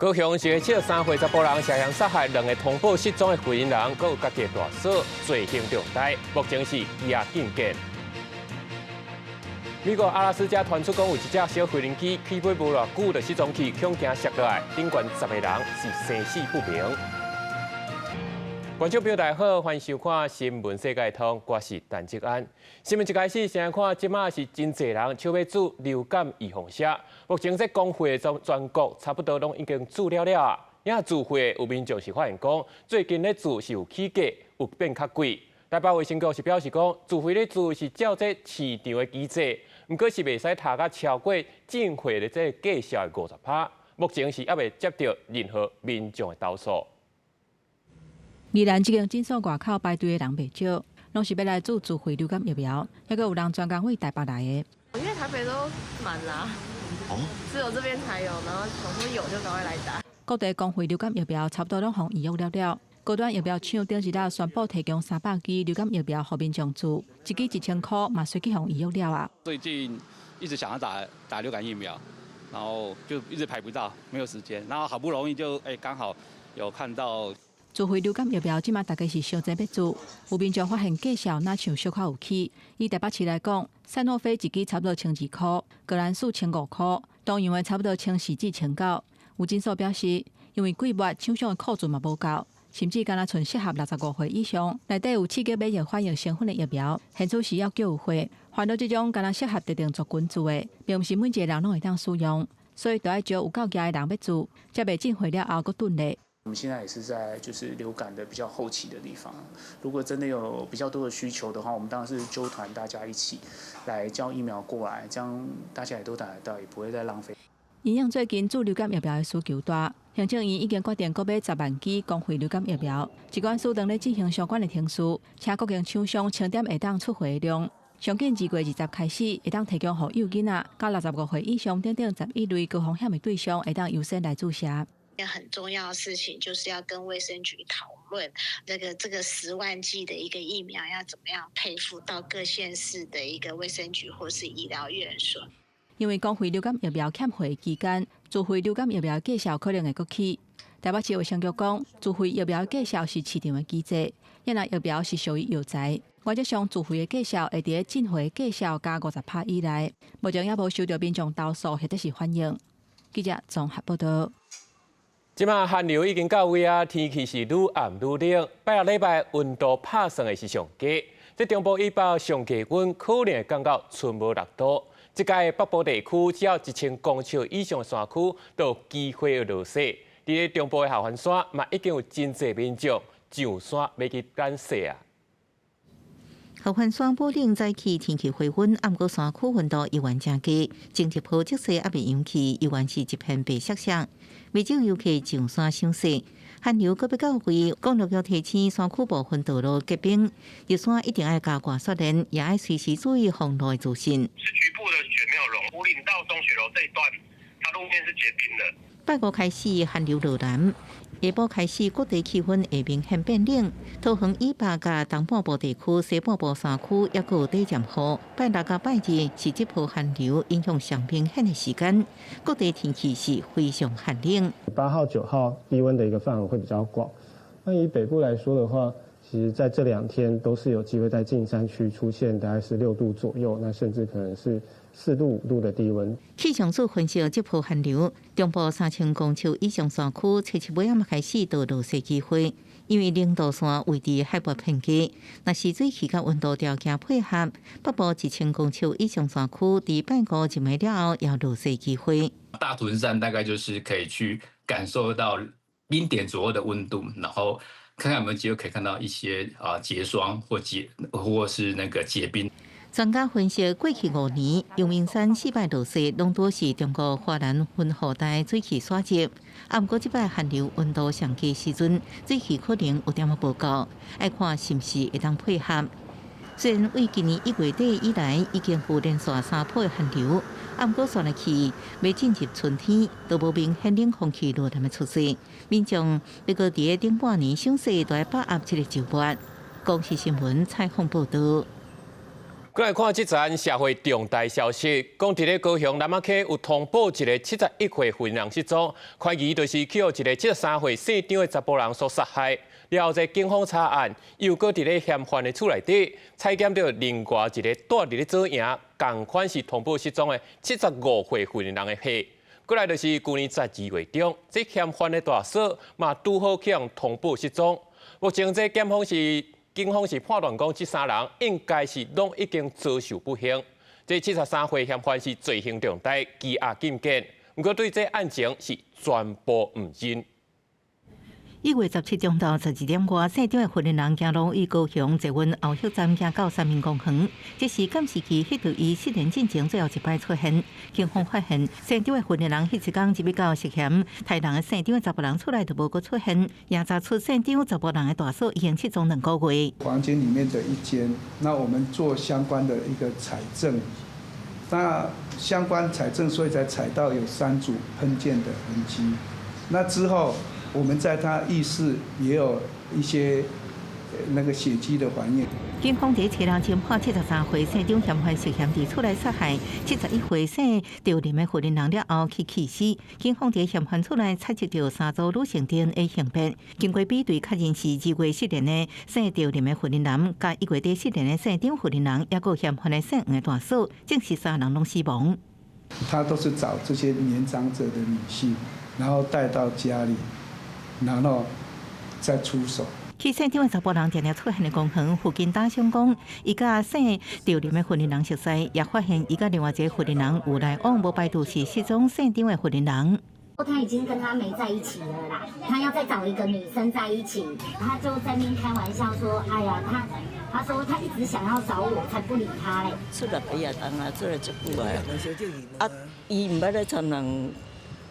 高雄一个73岁查甫人涉嫌杀害2个通报失踪的回应人，佮有家己的大嫂，罪行重大，目前是押禁见。美国阿拉斯加传出讲有一架小飞行机起飞无偌久就失踪去，恐惊摔落来，顶悬10个人是生死不明。观众朋友大家好，欢迎收看《新闻世界通》，我是陈志安。新闻一开始先来看，即马是真侪人想要注流感预防针，目前这公费全国差不多拢已经注了了啊。也自费有民众是发现讲，最近咧注是有起价，有变较贵。台北卫生局是表示讲，自费咧注是照这市场的机制，毋过是袂使塔甲超过正费的这价销的50%。目前是还未接到任何民众的投诉。宜兰这间诊所外口排队的人袂少，拢是要来做自费流感疫苗，还佫有人专工为台北来的。因为台北都满啦，只有这边才有，然后想说有就赶快来打。各地公费流感疫苗差不多拢互预约了了。高端疫苗厂顶一日宣布提供300支流感疫苗予民众注，一支1000块，嘛随去互预约了啊。最近一直想要打流感疫苗，然后就一直排不到，没有时间，然后好不容易就刚好有看到。自费流感疫苗即马大概是上侪要注，有民众发现价销若像小可有起。以台北市来讲，赛诺菲一支差不多1200块，格兰素1500块，东洋的差不多1400至1900。有诊所表示，因为几月厂商的库存嘛无够，甚至敢若剩适合65岁以上，内底有刺激免疫反应成分的疫苗，现在是要叫有货。烦恼这种敢若适合特定族群注的，并毋是每一个人拢会当使用，所以就要招有够价的人要注，才袂进货了后佫囤咧。我们现在也是在就是流感的比较后期的地方，如果真的有比较多的需求的话，我们当然是揪团大家一起来交疫苗过来，这样大家也都打得到，也不会再浪费。营养最近注流感疫苗的需求大，行政院已经决定购买10万剂公费流感疫苗，疾管署当咧进行相关的程序，请各间厂商清点会当出货的量。上紧2月20开始，会当提供予幼囡仔、到65岁以上等等11类高风险的对象，会当优先来注射。很重要的事情就是要跟卫生局讨论，这个10万剂的一个疫苗要怎么样配付到各县市的一个卫生局或是医疗院所。因为公费流感疫苗欠货期间，自费流感疫苗价销可能会搁起。台北市卫生局讲，自费疫苗价销是市场的机制，因为疫苗是属于药材，原则上自费的价销会伫进货价销加50%以内。目前也无收到民众投诉或者是反映。记者综合报道。即马寒流已经到位啊，天气是愈暗愈冷。拜六礼拜温度拍算的是上低，这中部以北上低温可能会降到剩无6度。即届北部地区只要1000公尺以上的山区都有机会落雪。伫咧中部的下环山嘛已经有真侪民众上山要去赶雪啊。下环山宝岭早起天气回温，暗过山区温度依然正低，经济坡积雪还未扬起，依然是一片白雪雪。未少游客上山赏雪，寒流搁要到位，公路要提醒山区部分道路结冰，入山一定要加挂雪链，也要随时注意封路的资讯。是局部的雪没有融，湖岭到中雪楼这一段，它路面是结冰的。拜五开始寒流落南。下晡开始，各地气温会明显变冷。桃园以北甲东半部地区、西半部山区也有短暂雨。拜六甲拜日是这波寒流影响上明显的时间，各地天气是非常寒冷。8号、9号低温的一个范围会比较广。那以北部来说的话，其实在这2天都是有机会在近山区出现大概是6度左右，那甚至可能是4度、5度的低温。气象组分析这波寒流，中部3000公尺以上山区，初7尾开始都落雪机会，因为零度线位置海拔偏低，若是水气甲温度条件配合，北部1000公尺以上山区，伫拜五入暝了后，也落雪机会。大屯山大概就是可以去感受到冰点左右的温度，然后看看有没有机会可以看到一些结霜或是那个结冰。专家分析，过去5年，阳明山4摆落雪，拢多是中国华南云雨带水汽所接。啊，不过这摆寒流温度上低时阵，水汽可能有点无够，要看是毋是会当配合。虽然为今年1月底以来已经有连续3波的寒流，啊，不过算来去未进入春天，都无明显冷空气落来出现。民众要搁伫顶半年赏雪，都要把握这个周末。公视新闻采访报道。过来看这则社会重大消息，讲伫咧高雄南仔溪有通报一个71岁妇人失踪，怀疑就是去互一个73岁姓张的查甫人所杀害。了后，在警方查案，又搁伫咧嫌犯的厝内底采检到另外一个住伫咧左营，同款是通报失踪的75岁妇人的血。过来就是去年12月中，这嫌犯的大嫂嘛拄好向通报失踪。目前这警方是判断讲，这3人应该是拢已经遭受不幸。这73岁嫌犯是罪行重大，羁押禁见，不过对这案情是全部唔认。1月17中到12点外，姓张的妇人人行路于高雄捷运后溪站行到3名公园，这是监视器迄对于7年进前最后一摆出现。警方发现，姓张的妇人人迄一天入去到涉嫌杀人的姓张的查甫人出来就无搁出现，也查出姓张查甫人的大嫂已经失踪2个月。房间里面的一间，那我们做相关的一个采证，那相关采证，所以才采到有3组喷溅的痕迹。那之后，我们在他浴室也有一些那个血迹的还原。警方在7日前判73岁姓张嫌犯涉嫌伫厝内杀害71岁姓赵林的妇人人了后去气死。警方在嫌犯厝内采集到3组女性 DNA 性别，经过比对，确认是2月失联的姓赵林的妇人人，加1月底失联的姓张妇人人，也有嫌犯的姓黄的大嫂，证实3人拢死亡。他都是找这些年长者的女性，然后带到家里。然后再出手。去姓张的查甫人常常出现的公园附近打相公，伊甲姓赵林的妇人人熟悉，也发现伊甲另外一个妇人人有来往，无排除是失踪姓张的妇人人。他已经跟他没在一起了啦，他要再找一个女生在一起，他就在那边开玩笑说：“哎呀，他说他一直想要找我，才不理他嘞。”出来几日当啊，出来足久啊，啊，伊唔捌咧参人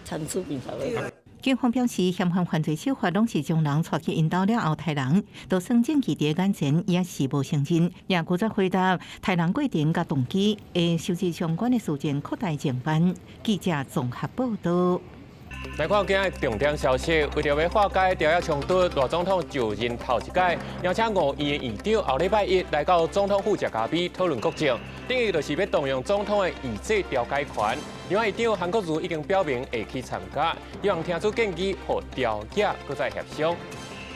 参出面头咧。警方表示，嫌犯犯罪手法拢是将人带去引导了后杀人，就算证据伫眼前，也是无承认，也负责回答杀人过程甲动机，会收集相关的事件扩大侦办。记者综合报道。来看今日重点消息，为着要化解朝野冲突，罗总统就任头一届，邀请5院院长后礼拜1来到总统府食咖啡讨论国政，等于就是要动用总统的议制调解权。另外，议长韩国瑜已经表明会去参加，希望听出建议，和调解搁再协商。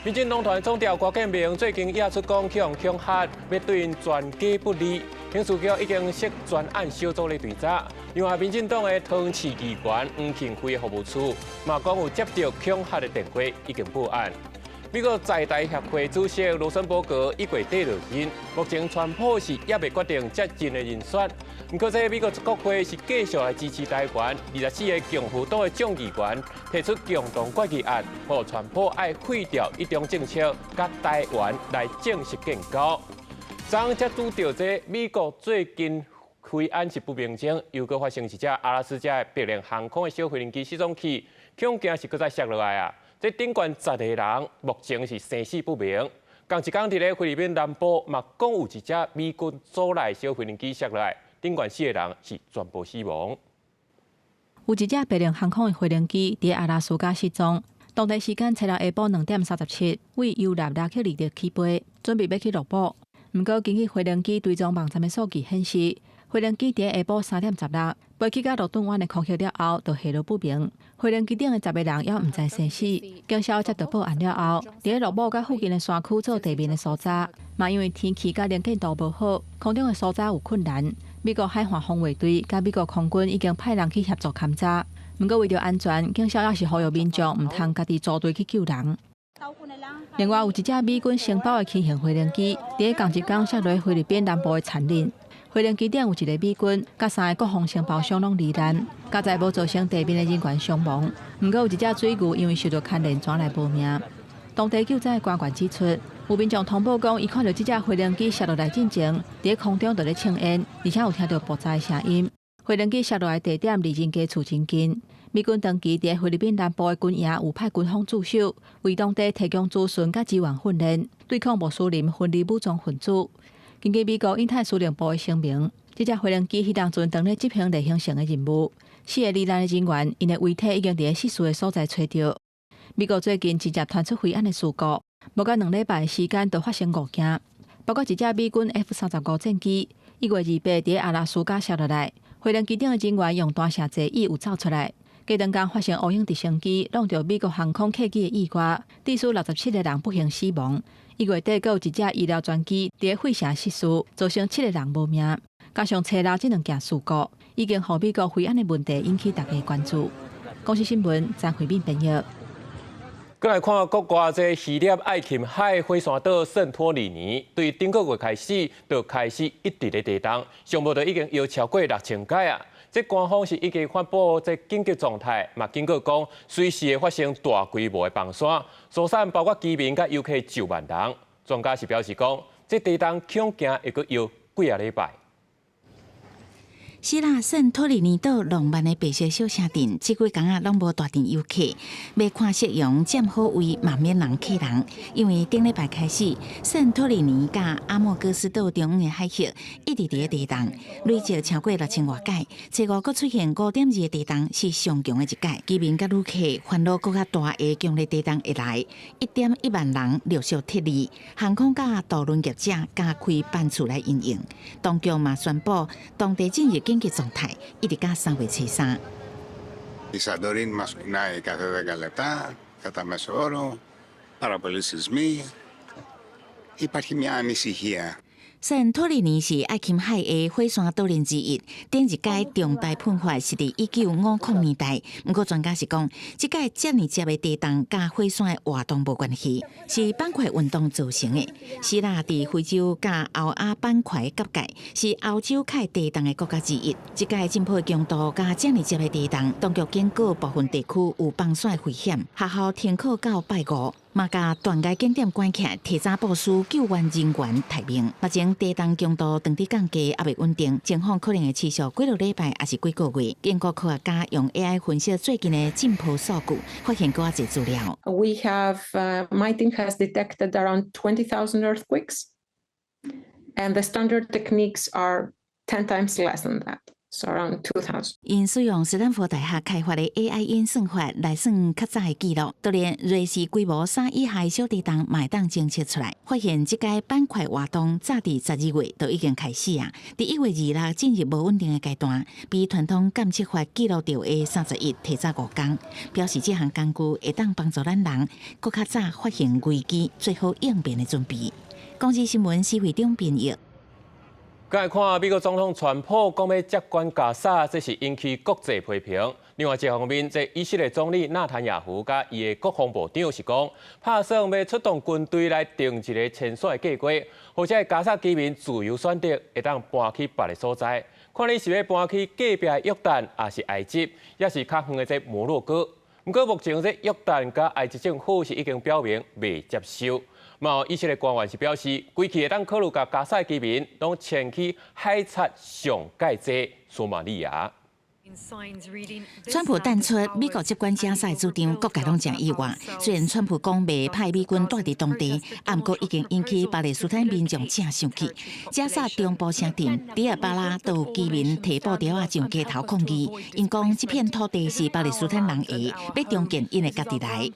民进党团总调郭建明最近也出讲向恐吓，要对因全家不利。刑事局已经设专案小组来追查。另外，民进党的桃园市议员黄庆辉服务处嘛讲有接到恐吓的电话，已经报案。美国在台协会主席罗森伯格1月底就任，目前川普是也未决定接任的人选。不过，这美国国会是继续来支持台湾，24个共和党的众议员提出共同决议案，让川普爱废掉一中政策，甲台湾来正式建交。昨才拄到这美国最近飞安是不明情，又搁发生一只阿拉斯加的别联航空的小飞行机失踪器，恐惊是搁再摔落来啊！这顶悬10个人，目前是生死不明。同一天，伫咧菲律宾南部嘛，讲有一只美军组来小飞行机摔落来，顶悬4个人是全部死亡。有一只别联航空的飞行机伫阿拉斯加失踪，当地时间7日下晡2点37，为尤纳拉克里的起飞，准备要去落堡。不过，根据飞行机追踪网站的数据显示，飞行机伫下晡3点16飞去到罗顿湾的空隙了后，就下落不明。飞行机顶的10个人也毋知生死。警消接到报案了后，伫落堡甲附近的山区做地面的搜查，嘛因为天气甲能见度无好，空中的搜查有困难。美国海岸防卫队甲美国空军已经派人去协助勘查。不过为着安全，警消也是呼吁民众毋通家己组队去救人。另外，有一只美军承包的轻型飞行机，伫同一天摔落菲律宾南部的产林。飞行机顶有一个美军，甲3个国防承包商拢罹难，加在无造成地面的人员伤亡。不过有一只水牛因为受到牵连，转来无命。当地救灾官员指出，有民众通报讲，伊看到这只飞行机摔落来进前，伫空中就咧庆烟，而且有听到爆炸的声音。飞行机摔落来地点离人家厝真近。美军长期伫菲律宾南部的军营有派军方驻守，为当地提供资讯甲支援训练，对抗穆斯林分离武装分子。根据美国印太司令部的声明，这只飞行机迄当阵当咧执行例行性的任务，4个罹难的人员，因的遗体已经伫失事的所在找到。美国最近真正传出飞安的事故，无到2礼拜的时间就发生5件，包括一只美军 F-35战机， 1月28日阿拉斯加摔落来，飞轮机顶的人员用大射座椅有走出来。加长间发生乌影直升机撞到美国航空客机的意外，致使67个人不幸死亡。1月底，还有一只医疗专机伫废城失事，造成7个人无命。加上车漏这2件事故，已经让美国飞安的问题引起大家关注。公司新闻张惠敏编译。再来看国外这希腊爱琴海火山岛圣托里尼，对顶个月开始就开始一直的地动，上无就已经摇超过6000届啊！这官方是已经发布这紧急状态，嘛警告讲随时会发生大规模的崩山，所产包括居民甲游客10万人。专家是表示讲，这地动恐惊会阁摇几啊礼拜。希腊圣托里尼岛浪漫的白色小城镇，这几天啊拢无大阵游客，要看夕阳占好位，嘛免人客人。因为顶礼拜开始，圣托里尼甲阿莫戈斯岛中央的海域一直伫地动，累计超过6000多届。初五阁出现5.2的地动，是上强的一届。居民甲旅客烦恼更较大的强烈地动会来，1.1万人陆续撤离，航空甲渡轮业者加开班次来营运。当局嘛宣布，当地进入紧急状态，一直到3月23。Isadorin mas naik kata galeta, kata mesoro, para polisismi, υπάρχει μια ανησυχία. 圣托里尼是爱琴海的火山岛链之一，顶一届重大喷发是伫1950年代。不过专家是讲，这届遮尔接的地动甲火山的活动无关系，是板块运动造成的。希腊伫非洲甲欧亚板块交界，是欧洲开地动的国家之一。这届浸泡强度甲遮尔接的地动，当局警告部分地区有崩山危险，学校停课到拜5。嘛，甲断崖景点关起，提早部署救援人员待命。目前地动强度长期降低，也未稳定，情况可能会持续几落礼拜，还是几个月。英国科学家用 AI 分析最近的浸泡数據，發現更加資料。We have my team has detected around 20,000 earthquakes, and the standard techniques are 10 times less than that. So around 2,000. 因使用斯坦福大学开发的 AI 演算法来算较早的记录，就连瑞士规模3以下的小地动嘛会当侦测出来，发现这届板块活动早伫12月就已经开始啊。伫1月26進入無穩定的階段，比傳統監測法記錄到的31提早5天，表示這項工具會當幫助咱人更較早發現危機，做好應變的準備。公司新聞施會長編譯。再来看美国总统川普讲要接管加沙，这是引起国际批评。另外一方面，这以色列总理纳坦雅胡甲伊的国防部长是讲，打算要出动军队来定一个清算的计划，或者加沙居民自由选择会当搬去别个所在。看你是要搬去隔壁的约旦，还是埃及，也是较远的这摩洛哥。不过目前这约旦甲埃及政府是已经表明未接受。嘛，以色列官员是表示，规期会当考虑甲加沙居民拢迁去海擦上界济索马利亚。川普淡出美国接管加沙的主张，各界拢真意外。虽然川普讲未派美军待伫当地，不过已经引起巴勒斯坦民众正生气。加沙中部城镇迪尔巴拉都有居民提布条啊上街头抗议，因讲这片土地是巴勒斯坦人的，要重建因的家己来。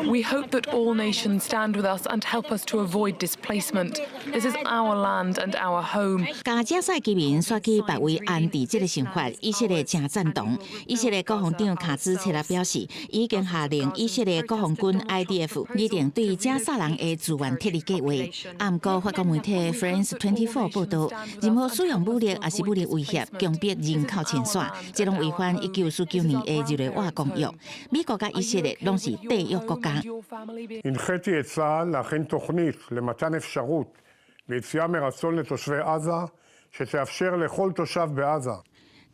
We hope that all nations stand with us and help us to avoid displacement. This is our land and our home. 加沙居民选去别位安置这个想法。以色列正赞同。以色列国防长卡兹切拉表示，已经下令以色列国防军 IDF 拟定对加沙人的资源撤离计划。不过，法国媒体 France 24报道，任何使用武力也是武力威胁、强迫人口清算，这拢违反1949年的日内瓦公约。美国甲以色列拢是缔约国家。הנחיתי את צה"ל להכין תוכנית למתן אפשרות ליציאה מרצון לתושבי עזה, שתאפשר לכל תושב בעזה.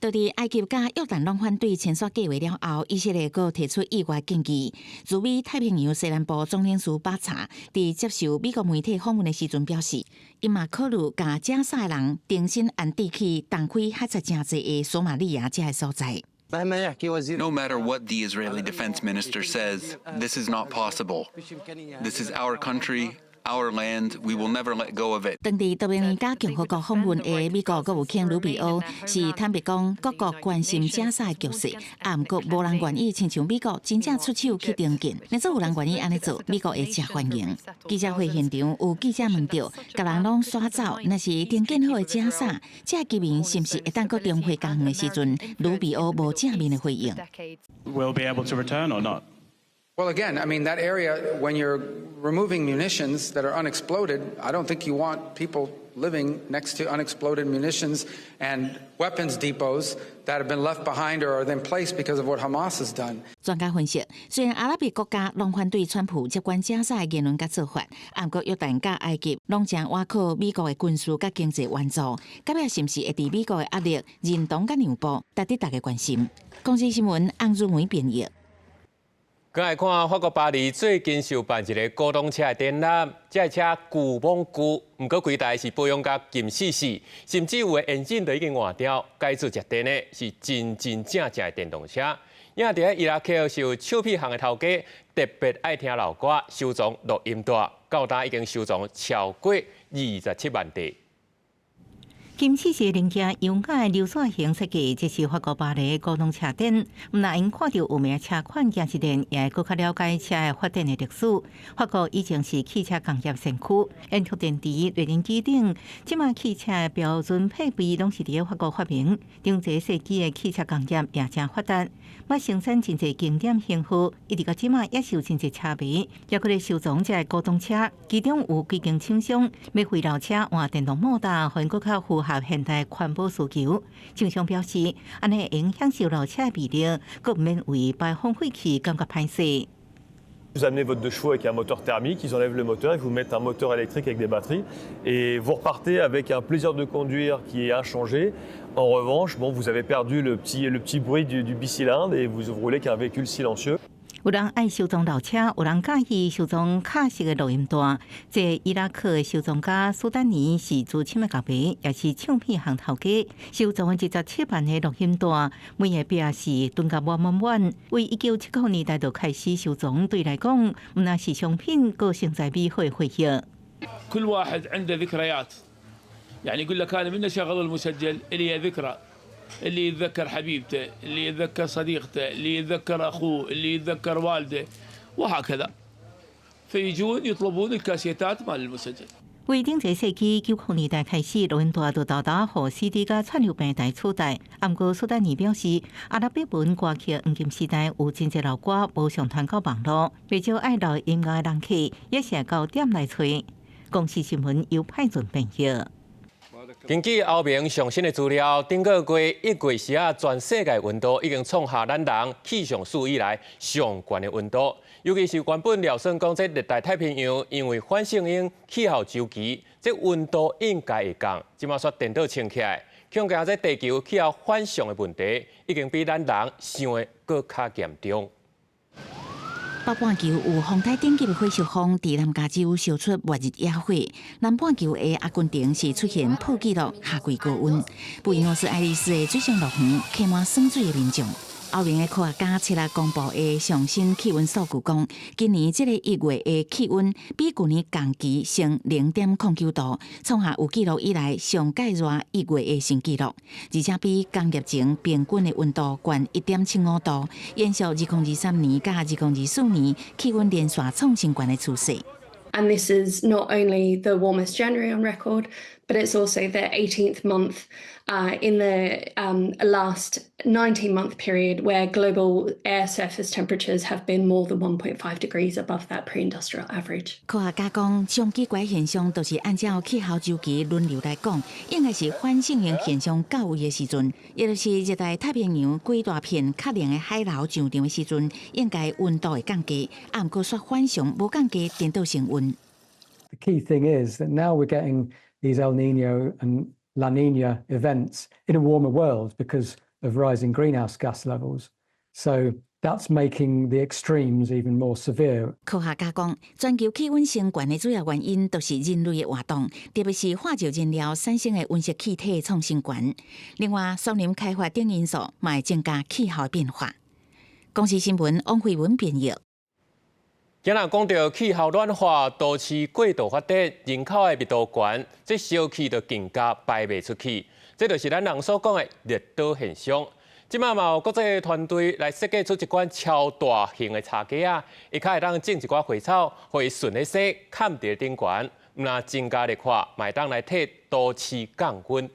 到伫埃及甲约旦拢反对清算计划了后，以色列阁提出意外建议。驻美太平洋西南部总领事巴查伫接受美国媒体访问的时阵表示，因嘛考虑甲加沙人重新安置去东开海塞真济的索马利亚这个所在。No matter what the Israeli defense minister says, this is not possible. This is our country, our land. We will never let go of it. 当地多名加共和国访问的美国国务卿鲁比欧是坦白讲，各国关心加沙的局势，不过无人愿意亲像美国真正出手去顶进。若做有人愿意安尼做，美国会真欢迎。记者会现场有记者问到，甲人拢刷走，若是顶建好的加沙，这居民是不是会当搁重回家园的时阵，鲁比欧无正面的回应。Will be able to return or not? Well, again, I mean, that area, when you're removing munitions that are unexploded, I don't think you want people living next to unexploded munitions and weapons depots that have been left behind or are then placed because of what Hamas has done. 专家分析，虽然阿拉伯国家拢反对川普接管加沙的言论甲做法，不过约旦甲埃及拢将倚靠美国的军事甲经济援助，甲尾是毋是会伫美国的压力认同甲让步，值得大家关心。公司新闻洪润梅编译。再来看法国巴黎最近受办一个古董车的展览，这车旧蒙旧，不过规台是保养甲金死死，甚至有的引擎都已经换掉，改做一电的，是真正的电动车。因伫咧伊拉克是有手皮行的头家，特别爱听老歌，收藏录音带，到今已经收藏超过27万台。金丝式零件优雅的流线型设计，这是法国巴黎古董车展。那因看到有名车款行驶店，也会更加了解车的发展的历史。法国以前是汽车工业先驱，沿途电池、内燃机顶，即卖汽车的标准配备拢是伫法国发明。中这世纪的汽车工业也真发达，要生产真侪经典幸福，一直到即卖也受真侪车迷，也搁咧收藏这古董车。其中有几间厂商要废老车换电动摩托，换更较符合现代环保需求。厂商表示，安尼会享受老车的魅力，佫唔免为排放废气感觉歹势。Vous amenez votre 2 chevaux avec un moteur thermique, ils enlèvent le moteur, ils vous mettent un moteur électrique avec des batteries et vous repartez avec un plaisir de conduire qui est inchangé. En revanche, bon, vous avez perdu le petit bruit du bicylindre et vous roulez qu'un véhicule silencieux. 有人爱收藏老车，有人介意收藏卡式的录音带。这伊拉克的收藏家苏丹尼是资深的咖啡，也是唱片行头家，收藏的17万的录音带，每个表示吨甲满。为1979年代就开始收藏，对来讲，唔那是商品，个性在美好的回忆。كل واحد عنده ذكريات، يعني يقول لك أنا من أشغل المسجل إلي ذكرى. اللي يتذكر حبيبته، اللي يتذكر صديقته، اللي يتذكر أخوه، اللي يتذكر والده، وهكذا. فيجون يطلبون الكاسيتات مال المسجل. 为顶一世纪90年代开始，录音带就豆豆和 CD 甲串流平台取代。不过苏丹尼表示，阿拉伯文歌曲黄金时代有真侪老歌无上传到网络，不少爱录音乐的人气也是到店来找。公司新闻由派准编译。根据欧盟上新的资料，顶个月1月时啊，全世界温度已经创下咱人气象史以来上悬的温度。尤其是原本料算讲，这热带太平洋因为反圣婴气候周期，这温度应该会降，即马煞颠倒升起来，恐惊这地球气候反常的问题，已经比咱人想的更加严重。北半球有风台顶级的火烧风，伫南加州烧出末日野火。南半球的阿根廷是出现破纪录夏季高温。布宜诺斯艾利斯的水上乐园客满耍水的民众。欧盟的科学家7日公布的上新气温数据讲，今年这个1月的气温比去年同期升0.09度，创下有纪录以来上介热1月的新纪录，而且比工业前平均的温度高1.75度，延续2023年甲2024年气温连续创新高的趋势。And this is not only the warmest January on record, but it's also the 18th month in the last 19-month period where global air surface temperatures have been more than 1.5 degrees above that pre-industrial average. 科学家讲，上奇怪现象就是按照气候周期轮流来讲，应该是反圣婴现象到位的时阵，也就是热带太平洋几大片较凉的海流上涨的时阵，应该温度会降低，啊，不过煞反常无降低，颠倒升温。The key thing is that now we're getting these El Nino and La Nina events in a warmer world because of rising greenhouse gas levels. So that's making the extremes even more severe. 科学家讲，全球气温升高的主要原因都是人类的活动，特别是化石燃料产生的温室气体创新高。另外，森林开发等因素也会增加气候变化。公司新闻王慧文编译。今日讲到气候暖化、都市过度发展、人口的密度高，这小气就更加排袂出去。这就是咱人所讲的热岛现象。即马嘛有国际团队来设计出一款超大型的茶几啊，伊较会当种一寡花草，互伊顺咧生，盖伫顶悬。若增加热化，嘛当来替都市降温。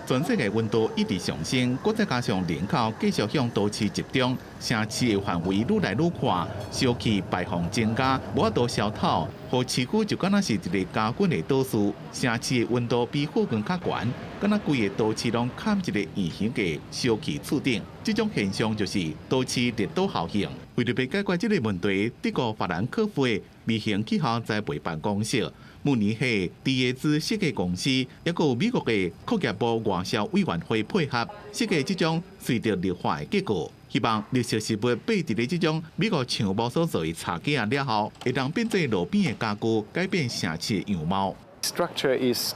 全世界温度一直上升，再加上人口继续向都市集中，城市的范围愈来愈宽，小气排放增加，无法度消透，互市区就敢若是一个加温的都市。城市的温度比附近较悬，敢若规个都市拢盖一个圆形的小气厝顶。这种现象就是都市热岛效应。为了要解决这个问题，德国法兰克福的微型气候栽培办公室。慕尼黑迪耶兹设计公司，也有美国的工业部外销委员会配合设计这种随着绿化的结构，希望绿色食物摆伫咧这种美国橡木所做的茶几啊了后，会当变做路边的家具，改变城市的样貌。Structure is,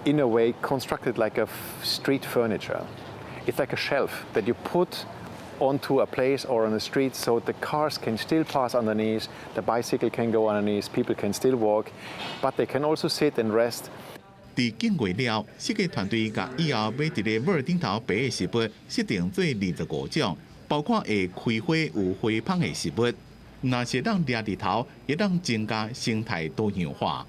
in a way, constructed like a street furniture. It's like a shelf that you put onto a place or on the street so the cars can still pass underneath, the bicycle can go underneath, people can still walk, but they can also sit and rest. 伫建过了，设计团队甲以后买一个尾顶头白的食物设定做25种，包括会开花有花芳的食物。若是当掠日头，会当增加生态多样化。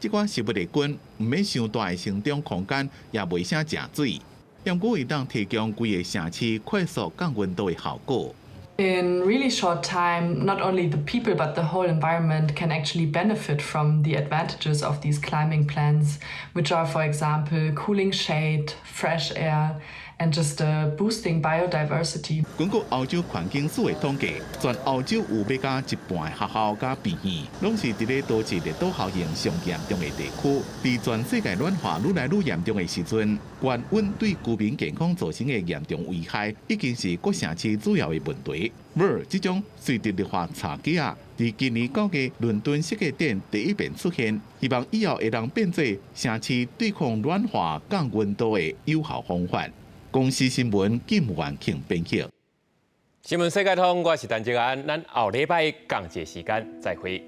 这款食物的菌唔免伤大的成长空间，也袂啥食水。但佫会当提供规个城市快速降温度的效果。In really short time, not only the people but the whole environment can actually benefit from the advantages of these climbing plants, which are, for example, cooling shade, fresh air, and just boosting biodiversity. 根据欧洲环境署的统计，全欧洲有要加一半的学校加病院，拢是伫咧都市热岛效应上严重的地区。伫全世界暖化愈来愈严重的时阵，高温对居民健康造成的严重危害，已经是各城市主要的问题。而这种随着绿化茶几啊，伫今年9月伦敦设计展第一遍出现，希望以后会当变做城市对抗暖化降温度的有效方法。公司新闻金元庆编辑。新闻世界通，我是陈志安，咱后礼拜同一时间再会。